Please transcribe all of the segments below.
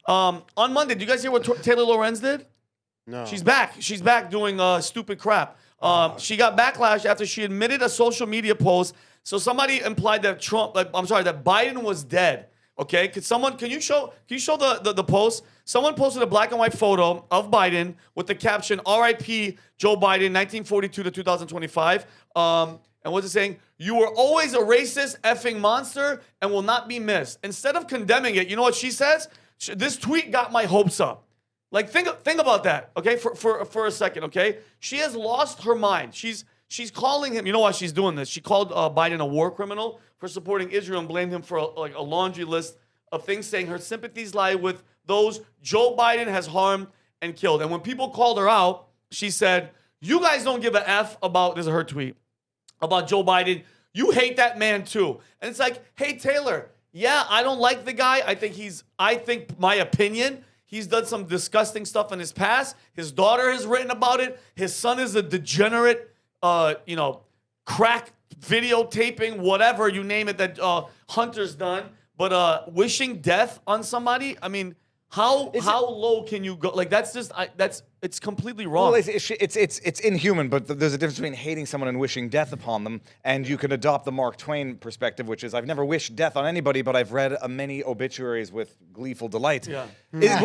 On Monday, do you guys hear what Taylor Lorenz did? No. She's back. She's back doing stupid crap. She got backlash after she admitted a social media post. So somebody implied that that Biden was dead. Okay, can you show the post? Someone posted a black and white photo of Biden with the caption "R.I.P. Joe Biden, 1942 to 2025." And what's it saying? You were always a racist effing monster and will not be missed. Instead of condemning it, you know what she says? This tweet got my hopes up. Like think about that, okay? For a second, okay? She has lost her mind. She's calling him. You know why she's doing this? She called Biden a war criminal for supporting Israel and blamed him for a laundry list of things, saying her sympathies lie with those Joe Biden has harmed and killed. And when people called her out, she said, "You guys don't give a f about." This is her tweet about Joe Biden. You hate that man too. And it's like, hey Taylor, yeah, I don't like the guy. I think my opinion. He's done some disgusting stuff in his past. His daughter has written about it. His son is a degenerate, crack videotaping, whatever, you name it, that Hunter's done. But wishing death on somebody, I mean, how low can you go? Like, it's completely wrong. Well, it's inhuman, but there's a difference between hating someone and wishing death upon them, and you can adopt the Mark Twain perspective, which is I've never wished death on anybody, but I've read many obituaries with gleeful delight. Yeah.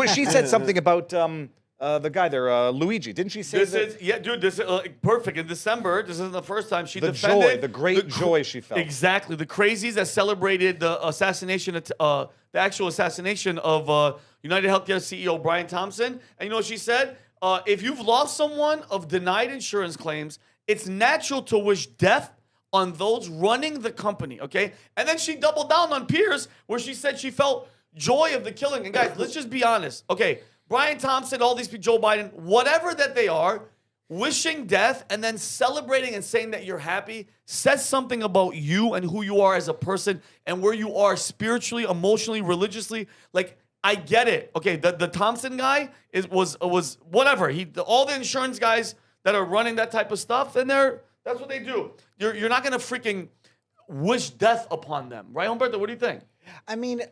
She said something about the guy there, Luigi. Didn't she say that? Yeah, dude, this is perfect. In December, this isn't the first time she defended the great joy she felt. Exactly. The crazies that celebrated the assassination, the actual assassination of United Healthcare CEO Brian Thompson. And you know what she said? If you've lost someone of denied insurance claims, it's natural to wish death on those running the company, okay? And then she doubled down on Piers, where she said she felt joy of the killing. And guys, let's just be honest. Okay, Brian Thompson, all these people, Joe Biden, whatever that they are, wishing death and then celebrating and saying that you're happy says something about you and who you are as a person and where you are spiritually, emotionally, religiously. Like, I get it. Okay, the Thompson guy was whatever. All the insurance guys that are running that type of stuff, and that's what they do. You're not gonna freaking wish death upon them, right, Humberto? What do you think? I mean,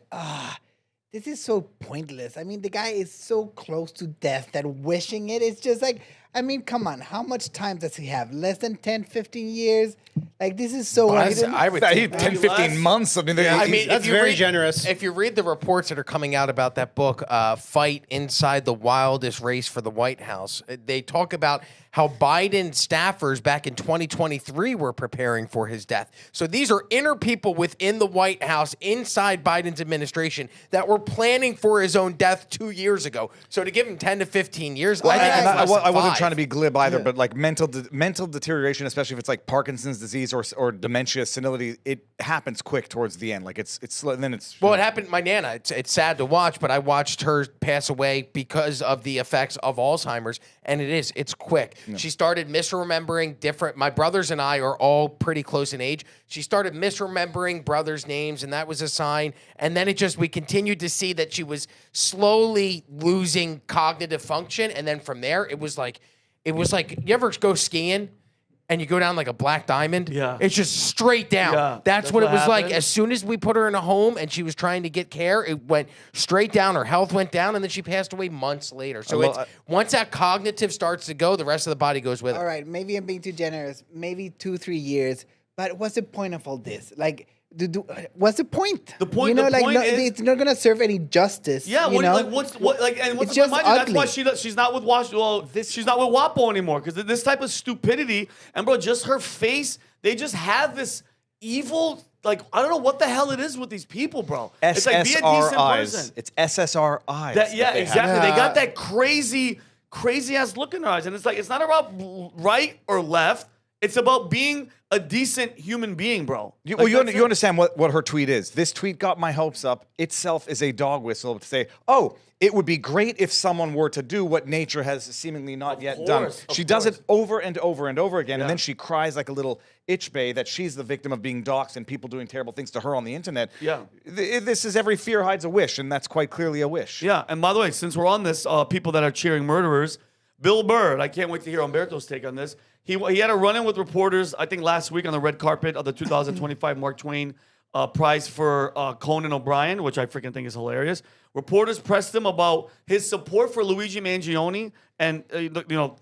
this is so pointless. I mean, the guy is so close to death that wishing it is just like, I mean, come on. How much time does he have? Less than 10, 15 years? Like, this is so... I would think 10, 15 months. I mean, that's very generous. If you read the reports that are coming out about that book, Fight Inside the Wildest Race for the White House, they talk about how Biden staffers back in 2023 were preparing for his death. So these are inner people within the White House, inside Biden's administration, that were planning for his own death 2 years ago. So to give him 10 to 15 years, I wasn't trying to be glib either, but like mental deterioration, especially if it's like Parkinson's disease or dementia, senility, it happens quick towards the end. Like it's slow, and then it's... Well, it happened to my Nana. It's sad to watch, but I watched her pass away because of the effects of Alzheimer's, and it's quick. Yeah. She started misremembering my brothers and I are all pretty close in age. She started misremembering brothers' names, and that was a sign. And then we continued to see that she was slowly losing cognitive function. And then from there, it was like, you ever go skiing and you go down like a black diamond? Yeah. It's just straight down. Yeah, that's what it was happened. like. As soon as we put her in a home and she was trying to get care, it went straight down. Her health went down, and then she passed away months later. So once that cognitive starts to go, the rest of the body goes with it. All right, maybe I'm being too generous. Maybe 2-3 years. But what's the point of all this? Like, what's the point? The point, you know, the point is, it's not gonna serve any justice. Yeah, you know? what's it's the just point? ugly. That's why she's not with she's not with WAPO anymore, because this type of stupidity, and bro, just her face, they just have this evil, like, I don't know what the hell it is with these people, bro. It's like, be a decent person. It's SSRIs. Exactly. They got that crazy ass look in their eyes, and it's like, it's not about right or left. It's about being a decent human being, bro. You understand what her tweet is. This tweet got my hopes up. Itself is a dog whistle to say, oh, it would be great if someone were to do what nature has seemingly not yet done. She does it over and over and over again, and then she cries like a little itch bay that she's the victim of being doxxed and people doing terrible things to her on the internet. Yeah. This is every fear hides a wish, and that's quite clearly a wish. Yeah, and by the way, since we're on this, people that are cheering murderers, Bill Burr, I can't wait to hear Humberto's take on this. He had a run-in with reporters, I think last week on the red carpet of the 2025 Mark Twain Prize for Conan O'Brien, which I freaking think is hilarious, Reporters pressed him about his support for Luigi Mangione and a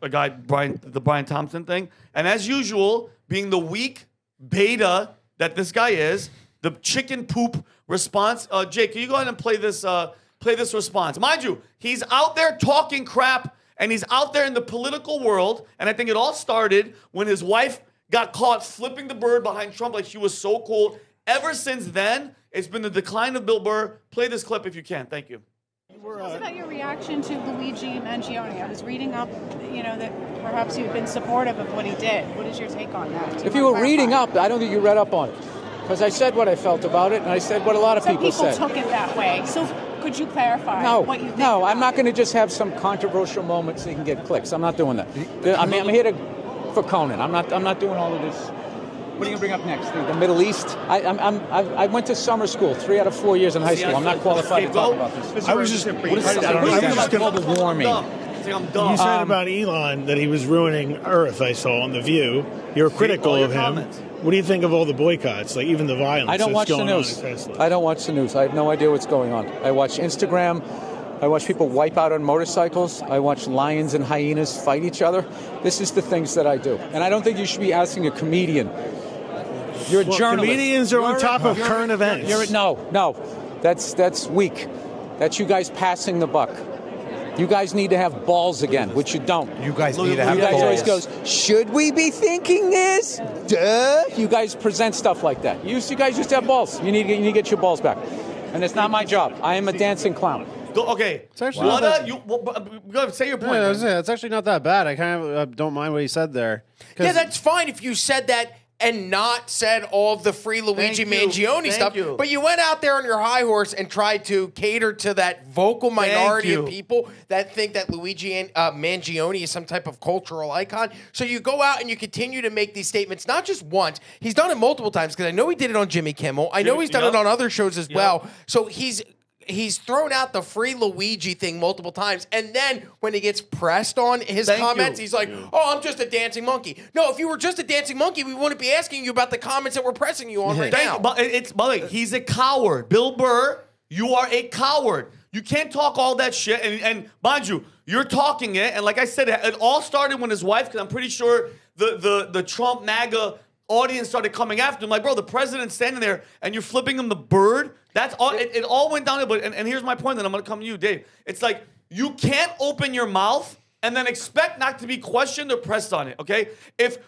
guy the Brian Thompson thing. And as usual, being the weak beta that this guy is, the chicken poop response. Jake, can you go ahead and play this response? Mind you, he's out there talking crap, and he's out there in the political world. And I think it all started when his wife got caught flipping the bird behind Trump like she was so cool. Ever since then, it's been the decline of Bill Burr. Play this clip if you can. Thank you. Tell us about your reaction to Luigi Mangione. I was reading up, that perhaps you've been supportive of what he did. What is your take on that? If you were reading up, I don't think you read up on it. Because I said what I felt about it, and I said what a lot of people said. Some people took it that way. So could you clarify what you think? No, I'm not going to just have some controversial moments so you can get clicks. I'm not doing that. I'm here for Conan. I'm not doing all of this. What are you going to bring up next? The Middle East? I went to summer school 3 out of 4 years in high school. I'm not qualified to talk about this. I was just global warming. I'm dumb. You said about Elon that he was ruining Earth, I saw on The View. You're critical of him. Comments. What do you think of all the boycotts, like even the violence I don't watch that's the going on news. in Tesla? I don't watch the news. I have no idea what's going on. I watch Instagram. I watch people wipe out on motorcycles. I watch lions and hyenas fight each other. This is the things that I do. And I don't think you should be asking a comedian. You're a journalist. Comedians are on top of current events. No. That's weak. That's you guys passing the buck. You guys need to have balls again, which you don't. You guys need to have You guys always balls. goes, should we be thinking this? Duh. You guys present stuff like that. You guys used to have balls. You need to get your balls back. And it's not my job. I am a dancing clown. Okay. It's actually not that- Go ahead, say your point. Yeah, man. it's actually not that bad. I kind of don't mind what he said there. 'Cause- Yeah, that's fine if you said that and not said all of the free Luigi Mangione stuff. But you went out there on your high horse and tried to cater to that vocal minority of people that think that Luigi Mangione is some type of cultural icon. So you go out and you continue to make these statements, not just once. He's done it multiple times because I know he did it on Jimmy Kimmel. I know he's done it on other shows as well. So he's thrown out the free Luigi thing multiple times. And then when he gets pressed on his comments, he's like, oh, I'm just a dancing monkey. No, if you were just a dancing monkey, we wouldn't be asking you about the comments that we're pressing you on right now. But by the way, he's a coward. Bill Burr, you are a coward. You can't talk all that shit. And mind you, you're talking it. And like I said, it all started when his wife, because I'm pretty sure the Trump MAGA audience started coming after him. Like, bro, the president's standing there and you're flipping him the bird. That's all. It all went down. But and here's my point. Then I'm gonna come to you, Dave. It's like you can't open your mouth and then expect not to be questioned or pressed on it. Okay? If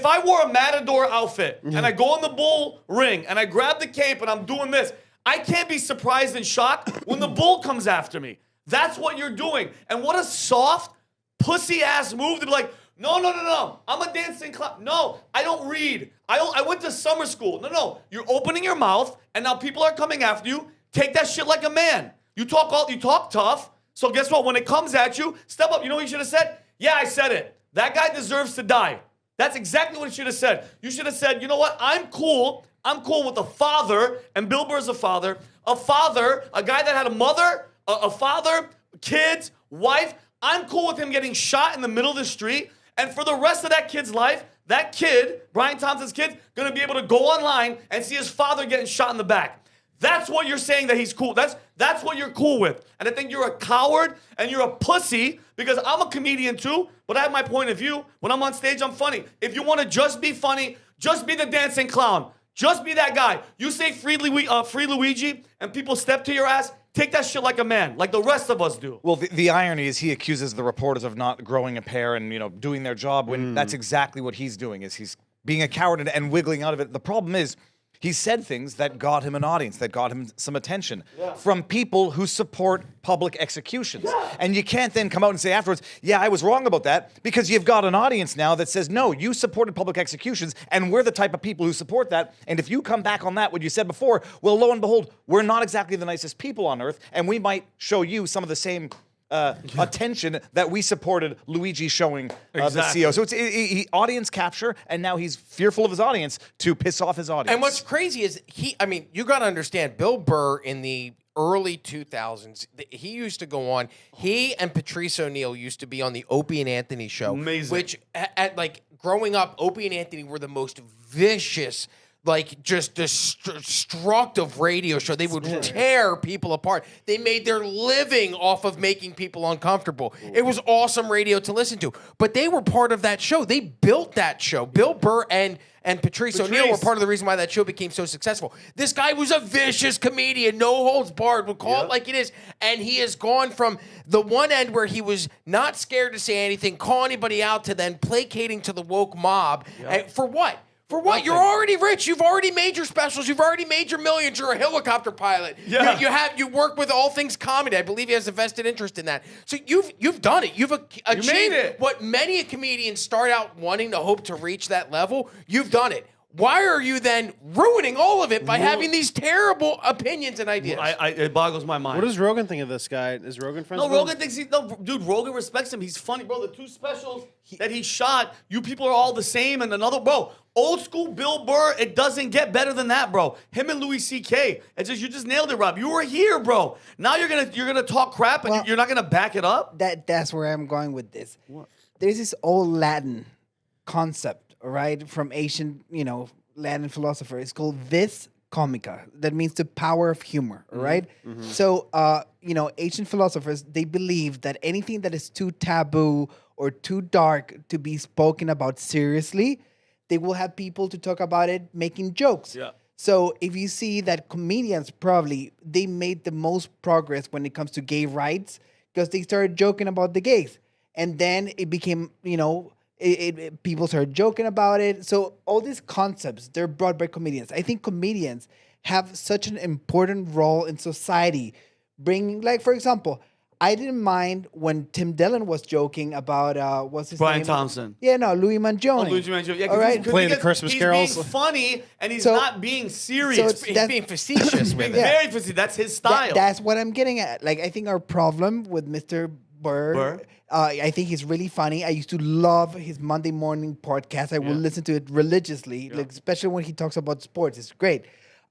I wore a matador outfit and I go in the bull ring and I grab the cape and I'm doing this, I can't be surprised and shocked when the bull comes after me. That's what you're doing. And what a soft, pussy ass move to be like, no. I'm a dancing clown. No, I don't read. I went to summer school. No. You're opening your mouth, and now people are coming after you. Take that shit like a man. You talk tough. So guess what? When it comes at you, step up. You know what you should have said? Yeah, I said it. That guy deserves to die. That's exactly what you should have said. You should have said, you know what? I'm cool with a father, and Bill Burr's a father, a guy that had a mother, a father, kids, wife. I'm cool with him getting shot in the middle of the street. And for the rest of that kid's life, that kid, Brian Thompson's kid, gonna be able to go online and see his father getting shot in the back. That's what you're saying that he's cool. That's what you're cool with. And I think you're a coward and you're a pussy because I'm a comedian too, but I have my point of view. When I'm on stage, I'm funny. If you want to just be funny, just be the dancing clown. Just be that guy. You say free Luigi and people step to your ass, take that shit like a man, like the rest of us do. Well, the irony is he accuses the reporters of not growing a pair and doing their job when that's exactly what he's doing. Is he's being a coward and wiggling out of it. The problem is he said things that got him an audience, that got him some attention from people who support public executions. And you can't then come out and say afterwards, yeah, I was wrong about that, because you've got an audience now that says, no, you supported public executions, and we're the type of people who support that. And if you come back on that, what you said before, well, lo and behold, we're not exactly the nicest people on earth, and we might show you some of the same attention that we supported Luigi showing the CEO. So it's audience capture, and now he's fearful of his audience to piss off his audience. And what's crazy is you got to understand, Bill Burr in the early 2000s, he used to go on, he and Patrice O'Neill used to be on the Opie and Anthony show. Amazing. Which, growing up, Opie and Anthony were the most vicious, like just destructive radio show. They would tear people apart. They made their living off of making people uncomfortable. It was awesome radio to listen to. But they were part of that show. They built that show. Bill Burr and Patrice O'Neill were part of the reason why that show became so successful. This guy was a vicious comedian, no holds barred, we'll call it like it is. And he has gone from the one end where he was not scared to say anything, call anybody out, to then placating to the woke mob. And for what? For what? Nothing. You're already rich. You've already made your specials. You've already made your millions. You're a helicopter pilot. Yeah. You work with All Things Comedy. I believe he has a vested interest in that. So you've done it. You've achieved what many comedians start out wanting to hope to reach that level. You've done it. Why are you then ruining all of it by having these terrible opinions and ideas? It boggles my mind. What does Rogan think of this guy? Is Rogan friends with him? Rogan thinks dude, Rogan respects him. He's funny, bro. The 2 specials that he shot, you people are all the same. And bro, old school Bill Burr, it doesn't get better than that, bro. Him and Louis C.K. You just nailed it, Rob. You were here, bro. Now you're gonna talk crap and you're not gonna back it up. That's where I'm going with this. What? There's this old Latin concept, right, from ancient, Latin philosopher. It's called vis comica. That means the power of humor, right? Mm-hmm. So, ancient philosophers, they believe that anything that is too taboo or too dark to be spoken about seriously, they will have people to talk about it making jokes. Yeah. So if you see that comedians they made the most progress when it comes to gay rights because they started joking about the gays. And then it became, people started joking about it. So all these concepts, they're brought by comedians. I think comedians have such an important role in society. Bringing, like, for example, I didn't mind when Tim Dillon was joking about, what's his Brian name? Thompson. Yeah, no, Louis Mangione. Oh, Louis Mangione. Yeah, all right. Playing the Christmas carols. He's being funny, and he's not being serious. He's being facetious with it. Very facetious. That's his style. That's what I'm getting at. Like, I think our problem with Mr. Burr. I think he's really funny. I used to love his Monday morning podcast. I will listen to it religiously, like, especially when he talks about sports. It's great.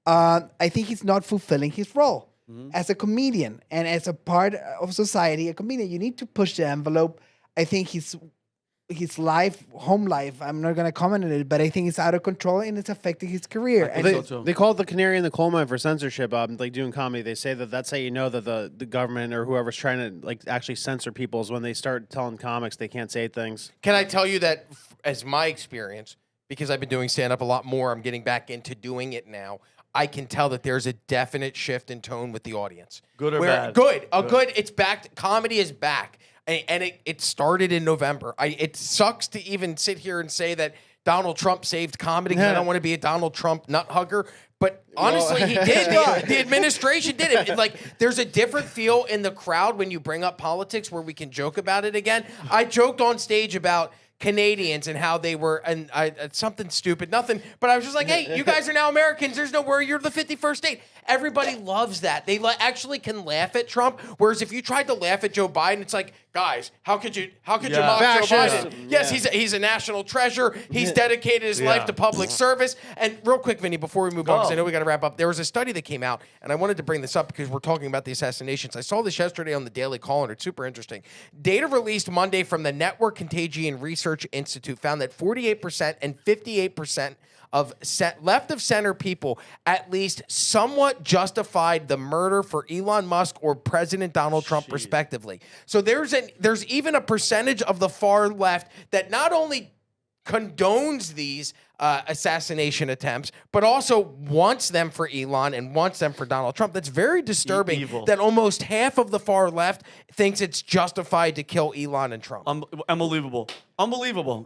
I think he's not fulfilling his role as a comedian and as a part of society. A comedian, you need to push the envelope. I think his home life, I'm not going to comment on it, but I think it's out of control and it's affecting his career. They call it the canary in the coal mine for censorship. Like doing comedy, they say that that's how you know that the government or whoever's trying to actually censor people is when they start telling comics they can't say things. Can I tell you that as my experience, because I've been doing stand-up a lot more, I'm getting back into doing it now, I can tell that there's a definite shift in tone with the audience. Good or bad? Good. Good. It's back. Comedy is back. And it started in November. It sucks to even sit here and say that Donald Trump saved comedy because I don't want to be a Donald Trump nut hugger. But honestly, he did. The administration did it. Like, there's a different feel in the crowd when you bring up politics where we can joke about it again. I joked on stage about Canadians and how they were, and something stupid, nothing. But I was just like, hey, you guys are now Americans. There's no worry. You're the 51st state. Everybody loves that. They actually can laugh at Trump. Whereas if you tried to laugh at Joe Biden, it's like, guys, how could you mock Joe Biden? Yes, he's a national treasure. He's dedicated his life to public service. And real quick, Vinny, before we move on, because I know we got to wrap up, there was a study that came out, and I wanted to bring this up because we're talking about the assassinations. I saw this yesterday on the Daily Caller. It's super interesting. Data released Monday from the Network Contagion Research Institute found that 48% and 58% of left of center people at least somewhat justified the murder for Elon Musk or President Donald Trump, respectively. So there's even a percentage of the far left that not only condones these assassination attempts, but also wants them for Elon and wants them for Donald Trump. That's very disturbing that almost half of the far left thinks it's justified to kill Elon and Trump. Unbelievable.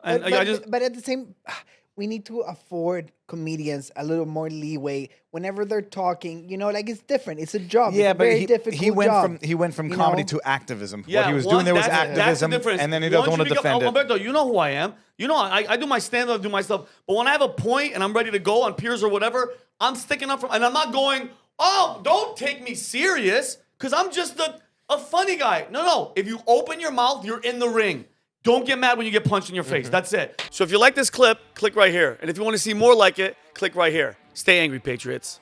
And but at the same, we need to afford comedians a little more leeway whenever they're talking. It's different. It's a job. Yeah, it's a very difficult job. He went from comedy to activism. Yeah, what he was doing there was activism, that's the difference. And then he doesn't want to defend it. Alberto, you know who I am. I do my stand-up, do my stuff. But when I have a point and I'm ready to go on peers or whatever, I'm sticking up for, and I'm not going, oh, don't take me serious, because I'm just a funny guy. No. If you open your mouth, you're in the ring. Don't get mad when you get punched in your face. That's it. So if you like this clip, click right here. And if you want to see more like it, click right here. Stay angry, Patriots.